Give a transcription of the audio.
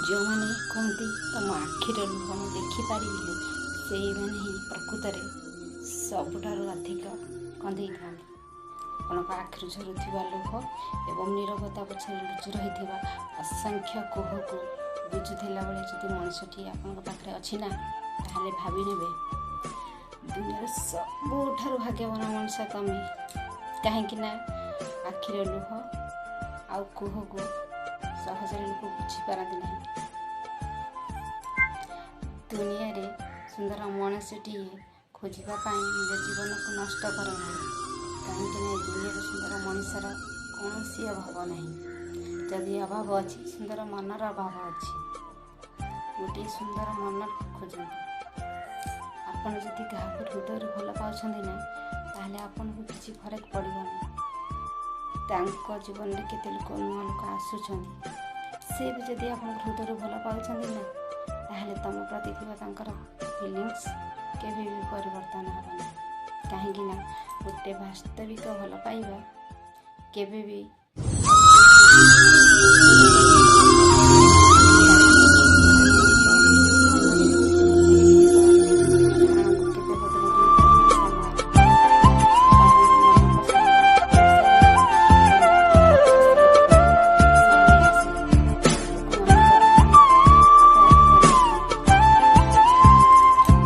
ଯେଉଁମାନେ କୁହନ୍ତି ତମ ଆଖିର ଲୁହ ମୁଁ ଦେଖିପାରିବି, ସେଇମାନେ ହିଁ ପ୍ରକୃତରେ ସବୁଠାରୁ ଅଧିକ କନ୍ଦେଇଥାନ୍ତି। ଆପଣଙ୍କ ଆଖିରୁ ଝରୁଥିବା ଲୁହ ଏବଂ ନୀରବତା ପଛରେ ଲୁଚି ରହିଥିବା ଅସଂଖ୍ୟ କୋହକୁ ବୁଝୁଥିଲା ବେଳେ ଯଦି ମଣିଷଟି ଆପଣଙ୍କ ପାଖରେ ଅଛି ନା, ତାହେଲେ ଭାବି ନେବେ ଦୁନିଆର ସବୁଠାରୁ ଭାଗ୍ୟବାନ ମଣିଷ ତମେ। କାହିଁକି ନା ଆଖିର ଲୁହ ଆଉ କୋହକୁ ସହଜରେ ଲୋକ ବୁଝିପାରନ୍ତି ନାହିଁ। ଦୁନିଆରେ ସୁନ୍ଦର ମଣିଷଟିଏ ଖୋଜିବା ପାଇଁ ନିଜ ଜୀବନକୁ ନଷ୍ଟ କର ନାହିଁ। କାହିଁକି ନା ଦୁନିଆରେ ସୁନ୍ଦର ମଣିଷର କୌଣସି ଅଭାବ ନାହିଁ। ଯଦି ଅଭାବ ଅଛି, ସୁନ୍ଦର ମନର ଅଭାବ ଅଛି। ଗୋଟିଏ ସୁନ୍ଦର ମନ ଖୋଜନ୍ତୁ। ଆପଣ ଯଦି କାହାକୁ ହୃଦୟରୁ ଭଲ ପାଉଛନ୍ତି ନା, ତାହେଲେ ଆପଣଙ୍କୁ କିଛି ଫରକ ପଡ଼ିବନି। ତାଙ୍କ ଜୀବନରେ କେତେ ନୂଆ ଲୋକ ଆସୁଛନ୍ତି, ସେ ବି ଯଦି ଆପଣଙ୍କ ହୃଦୟରୁ ଭଲ ପାଉଛନ୍ତି ନା, ତାହେଲେ ତମ ପ୍ରତି ଥିବା ତାଙ୍କର ଫିଲିଙ୍ଗସ୍ କେବେ ବି ପରିବର୍ତ୍ତନ ହେବ ନାହିଁ। କାହିଁକି ନା ଗୋଟେ ବାସ୍ତବିକ ଭଲ ପାଇବା କେବେ ବି